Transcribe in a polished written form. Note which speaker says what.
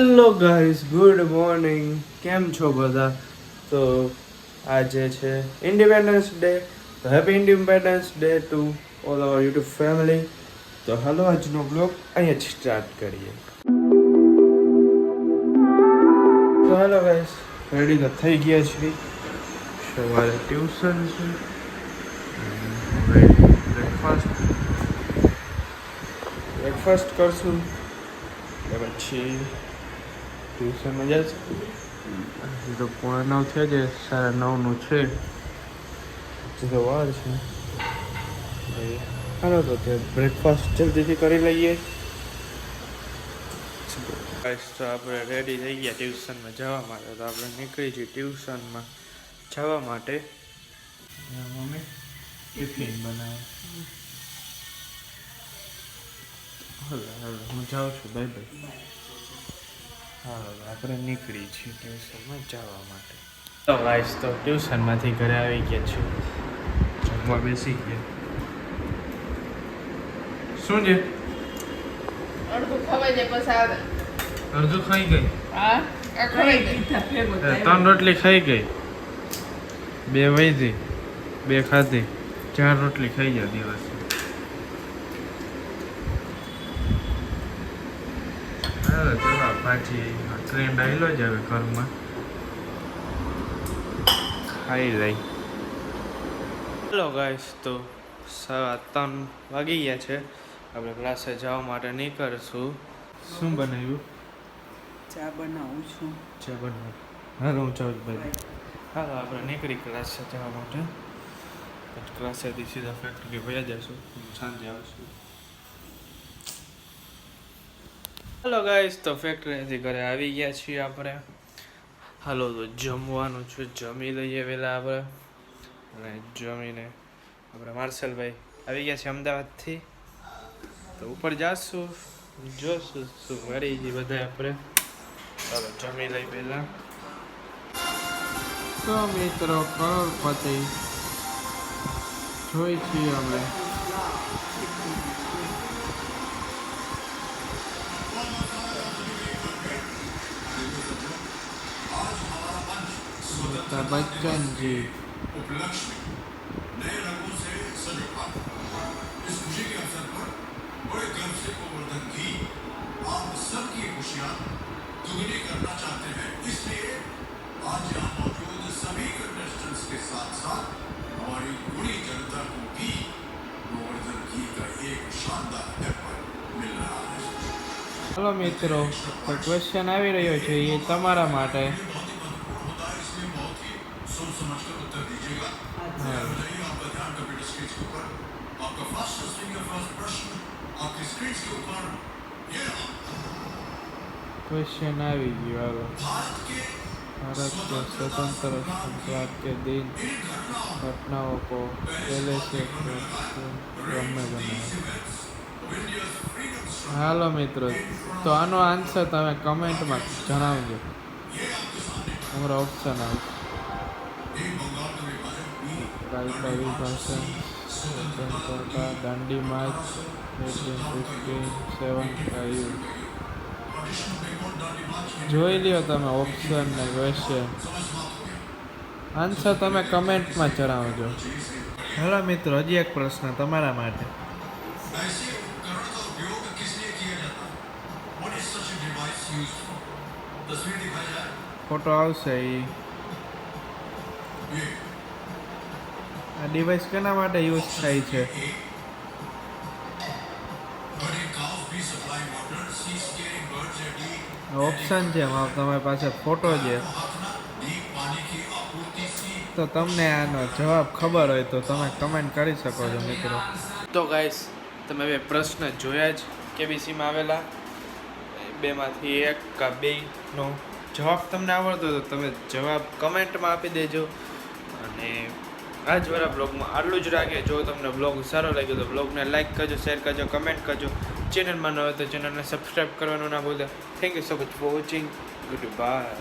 Speaker 1: Hello guys, good morning. કેમ છો બધા? તો આજે છે ઇન્ડિપેન્ડન્સ ડે. તો happy independence day to all our YouTube family. તો હાલો આજનો બ્લોગ અહીંયાથી સ્ટાર્ટ કરીએ. તો હાલો ગાઈસ, રેડી તો થઈ ગયા છીએ. સવારે ટ્યુશન છે, બ્રેકફાસ્ટ કરશું પછી ટ્યુશનમાં જશે. તો 8:45 છે, જે 9:30 છે, હજી તો વાર છે. હાલો તો તે બ્રેકફાસ્ટ જલ્દીથી કરી લઈએ. તો આપણે રેડી થઈ ગયા ટ્યુશનમાં જવા માટે. તો આપણે નીકળી છીએ ટ્યુશનમાં જવા માટે. મમ્મી ટિફિન બનાવે. હાલો હું જાઉં છું. Bye bye. હાલો આપણે નીકળી છીએ ટ્યુશનમાં જવા માટે. તો ગાઈસ, તો ટ્યુશનમાંથી ઘરે આવી ગયા છે, જમવા બેસી ગયા. શું છે?
Speaker 2: અડધું ખવાઈ જાય પછી આવે.
Speaker 1: અડધું ખાઈ ગઈ.
Speaker 2: હા ખવાઈ ગઈ.
Speaker 1: 3 રોટલી ખાઈ ગઈ, 2 વૈધી, 2 ખાધી, 4 રોટલી ખાઈ જાય દિવસ. હા ચલો પાછી ટ્રેન્ડ આવેલો જ હવે ઘરમાં ખાઈ લઈ. હેલો ગાઈસ, તો 3:15 વાગી ગયા છે. આપણે ક્લાસે જવા માટે નીકળશું. શું બનાવ્યું?
Speaker 2: ચા બનાવું છું.
Speaker 1: ચા બનાવ. હાલો હું જાઉં છું. ભાઈ હાલો આપણે નીકળી ક્લાસે જવા માટે. ક્લાસેથી સીધા ફેક્ટરી વયા જઈશું, સાંજે આવશું. હેલો ગાઈસ, તો ફેક્ટરીથી ઘરે આવી ગયા છીએ આપણે. હાલો તો જમવાનું છે, જમી લઈએ વહેલા આપણે. અને જમીને આપણે માર્શલભાઈ આવી ગયા છે અમદાવાદથી. તો ઉપર જાશું, જોશું શું મળી છે બધા આપણે. ચાલો જમી લઈ પહેલા. તો મિત્રો કરોડપતિ જોઈ છીએ અમે. અમિતાભ बच्चन जी. नए रंगों से सजो इस खुशी के अवसर पर बड़े गर्व से गोवर्धन घी आप सबकी खुशियां दुगनी करना चाहते हैं. इसलिए आज यहाँ मौजूद सभी कंटेस्टेंट्स के साथ साथ हमारी पूरी जनता को भी गोवर्धन घी का एक शानदार एफर मिल रहा है. हेलो મિત્રો, તો ક્વેશ્ચન આવી રહ્યો છે, એ તમારા માટે. सोच समझकर उत्तर दीजिएगा. बताइए आपका ध्यान कंप्यूटर स्क्रीन के ऊपर. आपका फर्स्ट स्विंग फर्स्ट प्रश्न आपकी स्क्रीन के ऊपर ये क्वेश्चन આવી ગયો. હાલો. ભારત કે स्वतंत्र संक्रांति के दिन घटनाओं को पहले से क्रम में बनाया. હાલો મિત્રો, તો આનો આન્સર તમે કમેન્ટમાં જણાવજો. અમારો ઓપ્શન આવશે. કાલિકા વિભાષણ, સ્વતંત્રતા, દાંડી માર્ચ, 1857 જોઈ લ્યો તમે ઓપ્શન ને ક્વેશ્ચન. આન્સર તમે કમેન્ટમાં જણાવજો. હેલો મિત્રો, હજી એક પ્રશ્ન તમારા માટે. ફોટો આવશે. આ ડિવાઇસ કેના માટે યુઝ થાય છે? ઓપ્શન છે એમાં તમારી પાસે ફોટો છે. તો તમને આનો જવાબ ખબર હોય તો તમે કમેન્ટ કરી શકો છો મિત્રો. તો ગાઈસ, તમે બે પ્રશ્ન જોયા જ કેબીસીમાં આવેલા. બેમાંથી એક કા બેનો જવાબ તમને આવડતો તો તમે જવાબ કમેન્ટમાં આપી દેજો. અને આજવાળા બ્લોગમાં આટલું જ રાખીએ. જો તમને બ્લોગ સારો લાગ્યો તો બ્લોગને લાઇક કરજો, શેર કરજો, કમેન્ટ કરજો. ચેનલમાં ન હોય તો ચેનલને સબસ્ક્રાઈબ કરવાનું ના ભૂલતા. Thank you so much for watching. Good bye.